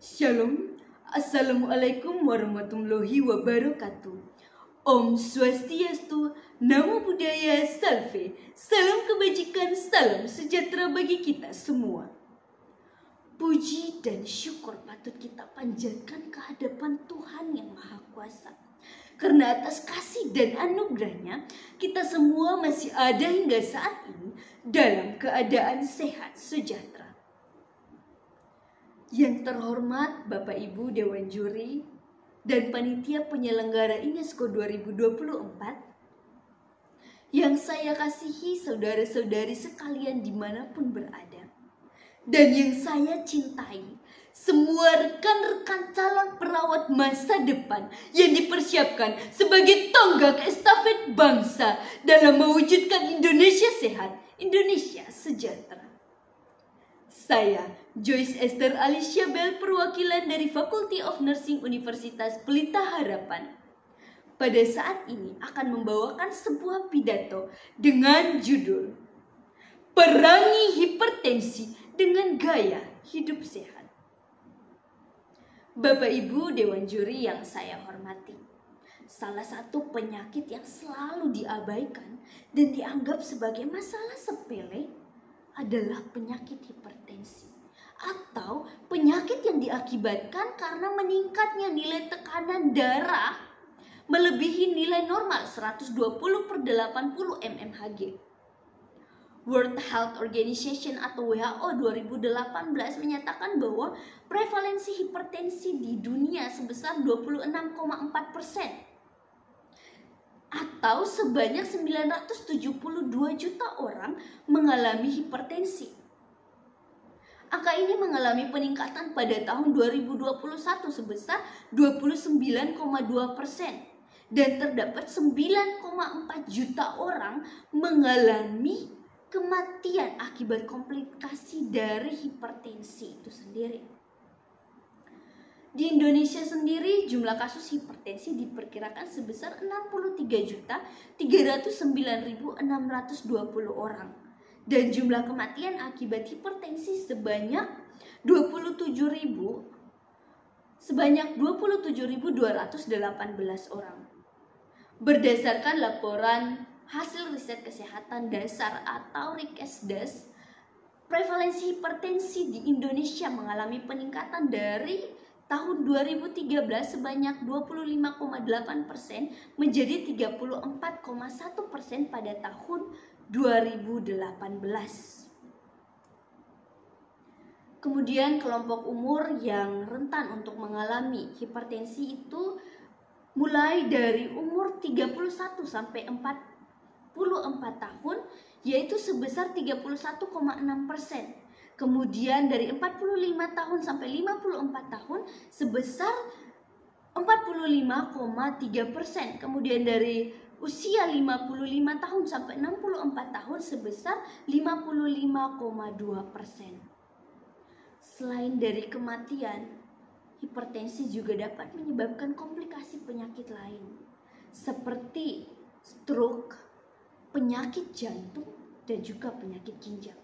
Shalom, Assalamualaikum warahmatullahi wabarakatuh. Om Swastiastu, Namo Buddhaya, Salve, salam kebajikan, salam sejahtera bagi kita semua. Puji dan syukur patut kita panjatkan ke hadapan Tuhan yang Maha Kuasa. Karena atas kasih dan anugerahnya, kita semua masih ada hingga saat ini dalam keadaan sehat sejahtera. Yang terhormat Bapak Ibu Dewan Juri dan Panitia Penyelenggara UNESCO 2024, yang saya kasihi saudara-saudari sekalian dimanapun berada, dan yang saya cintai, semua rekan-rekan calon perawat masa depan yang dipersiapkan sebagai tonggak estafet bangsa dalam mewujudkan Indonesia sehat, Indonesia sejahtera. Saya, Joyce Esther Alicia Bell, perwakilan dari Faculty of Nursing Universitas Pelita Harapan, pada saat ini akan membawakan sebuah pidato dengan judul Perangi Hipertensi dengan Gaya Hidup Sehat. Bapak Ibu Dewan Juri yang saya hormati, salah satu penyakit yang selalu diabaikan dan dianggap sebagai masalah sepele adalah penyakit hipertensi, atau penyakit yang diakibatkan karena meningkatnya nilai tekanan darah melebihi nilai normal 120/80 mmHg. World Health Organization atau WHO 2018 menyatakan bahwa prevalensi hipertensi di dunia sebesar 26,4%, atau sebanyak 972 juta orang mengalami hipertensi. Angka ini mengalami peningkatan pada tahun 2021 sebesar 29,2%, dan terdapat 9,4 juta orang mengalami kematian akibat komplikasi dari hipertensi itu sendiri. Di Indonesia sendiri, jumlah kasus hipertensi diperkirakan sebesar 63.309.620 orang. Dan jumlah kematian akibat hipertensi sebanyak 27.218 orang. Berdasarkan laporan hasil riset kesehatan dasar atau Rikesdas, prevalensi hipertensi di Indonesia mengalami peningkatan dari tahun 2013 sebanyak 25,8% menjadi 34,1% pada tahun 2018. Kemudian kelompok umur yang rentan untuk mengalami hipertensi itu mulai dari umur 31 sampai 44 tahun, yaitu sebesar 31,6%. Kemudian dari 45 tahun sampai 54 tahun sebesar 45,3%. Kemudian dari usia 55 tahun sampai 64 tahun sebesar 55,2%. Selain dari kematian, hipertensi juga dapat menyebabkan komplikasi penyakit lain seperti stroke, penyakit jantung, dan juga penyakit ginjal.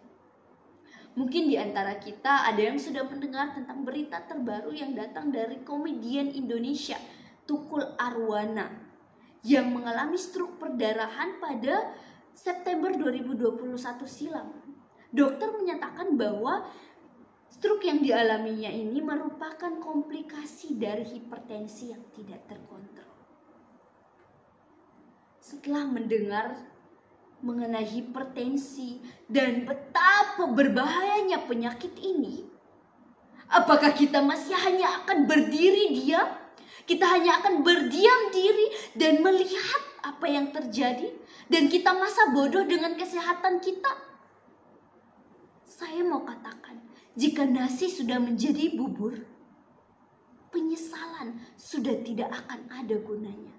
Mungkin di antara kita ada yang sudah mendengar tentang berita terbaru yang datang dari komedian Indonesia, Tukul Arwana, yang mengalami stroke perdarahan pada September 2021 silam. Dokter menyatakan bahwa stroke yang dialaminya ini merupakan komplikasi dari hipertensi yang tidak terkontrol. Setelah mendengar mengenai hipertensi dan betapa berbahayanya penyakit ini, apakah kita masih hanya akan berdiri diam? Kita hanya akan berdiam diri dan melihat apa yang terjadi, dan kita masa bodoh dengan kesehatan kita? Saya mau katakan, jika nasi sudah menjadi bubur, penyesalan sudah tidak akan ada gunanya.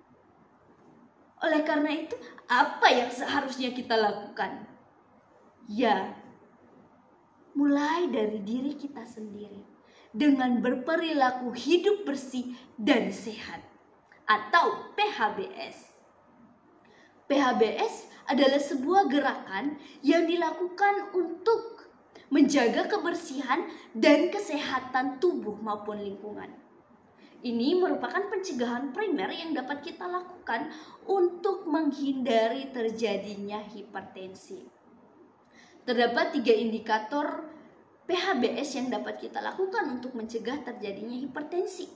Oleh karena itu, apa yang seharusnya kita lakukan? Ya, mulai dari diri kita sendiri dengan berperilaku hidup bersih dan sehat atau PHBS. PHBS adalah sebuah gerakan yang dilakukan untuk menjaga kebersihan dan kesehatan tubuh maupun lingkungan. Ini merupakan pencegahan primer yang dapat kita lakukan untuk menghindari terjadinya hipertensi. Terdapat 3 indikator PHBS yang dapat kita lakukan untuk mencegah terjadinya hipertensi,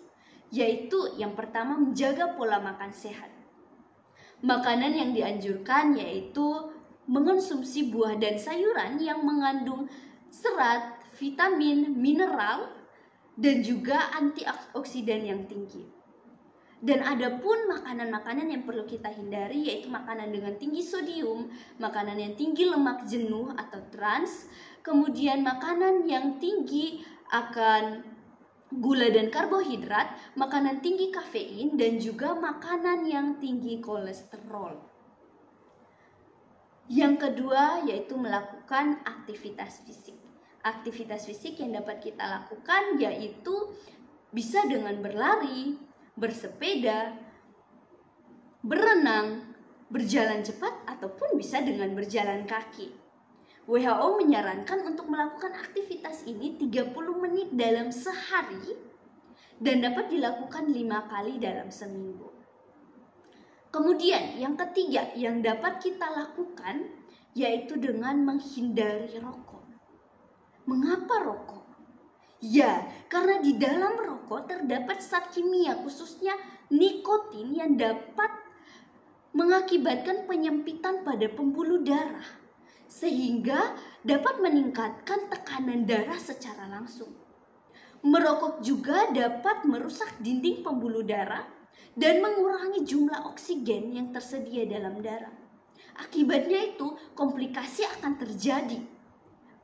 yaitu yang pertama menjaga pola makan sehat. Makanan yang dianjurkan yaitu mengonsumsi buah dan sayuran yang mengandung serat, vitamin, mineral, dan juga antioksidan yang tinggi. Dan ada pun makanan-makanan yang perlu kita hindari, yaitu makanan dengan tinggi sodium, makanan yang tinggi lemak jenuh atau trans, kemudian makanan yang tinggi akan gula dan karbohidrat, makanan tinggi kafein, dan juga makanan yang tinggi kolesterol. Yang kedua yaitu melakukan aktivitas fisik. Aktivitas fisik yang dapat kita lakukan yaitu bisa dengan berlari, bersepeda, berenang, berjalan cepat, ataupun bisa dengan berjalan kaki. WHO menyarankan untuk melakukan aktivitas ini 30 menit dalam sehari dan dapat dilakukan 5 kali dalam seminggu. Kemudian yang ketiga yang dapat kita lakukan yaitu dengan menghindari rokok. Mengapa rokok? Ya, karena di dalam rokok terdapat zat kimia khususnya nikotin yang dapat mengakibatkan penyempitan pada pembuluh darah sehingga dapat meningkatkan tekanan darah secara langsung. Merokok juga dapat merusak dinding pembuluh darah dan mengurangi jumlah oksigen yang tersedia dalam darah. Akibatnya itu komplikasi akan terjadi.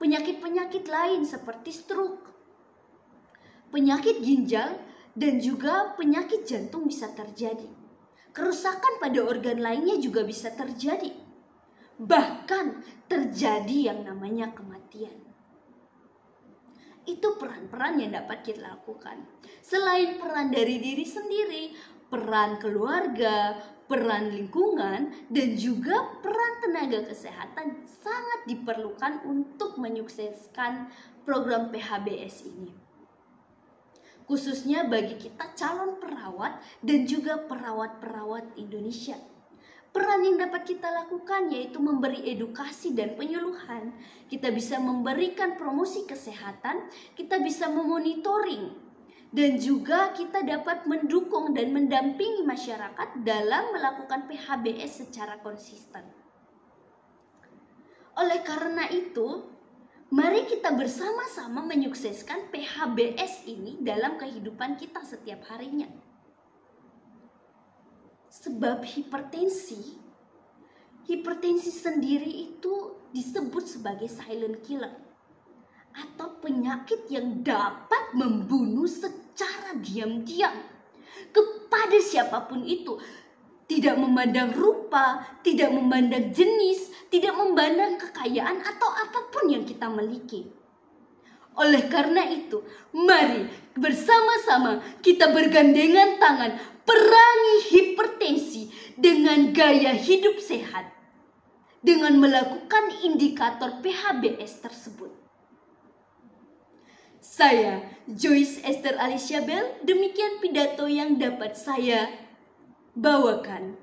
Penyakit-penyakit lain seperti stroke, penyakit ginjal, dan juga penyakit jantung bisa terjadi. Kerusakan pada organ lainnya juga bisa terjadi. Bahkan terjadi yang namanya kematian. Itu peran-peran yang dapat kita lakukan. Selain peran dari diri sendiri, peran keluarga, peran lingkungan, dan juga peran tenaga kesehatan sangat diperlukan untuk menyukseskan program PHBS ini. Khususnya bagi kita calon perawat dan juga perawat-perawat Indonesia. Peran yang dapat kita lakukan yaitu memberi edukasi dan penyuluhan. Kita bisa memberikan promosi kesehatan, kita bisa memonitoring, dan juga kita dapat mendukung dan mendampingi masyarakat dalam melakukan PHBS secara konsisten. Oleh karena itu, mari kita bersama-sama menyukseskan PHBS ini dalam kehidupan kita setiap harinya. Sebab hipertensi sendiri itu disebut sebagai silent killer atau penyakit yang dapat membunuh secara diam-diam kepada siapapun itu. Tidak memandang rupa, tidak memandang jenis, tidak memandang kekayaan atau apapun yang kita miliki. Oleh karena itu, mari bersama-sama kita bergandengan tangan perangi hipertensi dengan gaya hidup sehat, dengan melakukan indikator PHBS tersebut. Saya, Joyce Esther Alicia Bell, demikian pidato yang dapat saya bawakan.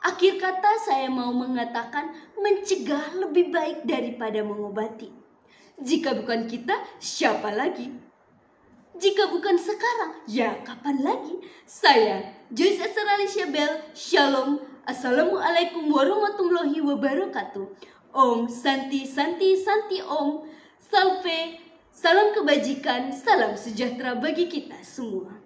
Akhir kata saya mau mengatakan mencegah lebih baik daripada mengobati. Jika bukan kita, siapa lagi? Jika bukan sekarang, ya kapan lagi? Saya, Joyce Esther Alicia Bell, Shalom, Assalamualaikum warahmatullahi wabarakatuh. Om Santi Santi Santi Om, Salve, salam kebajikan, salam sejahtera bagi kita semua.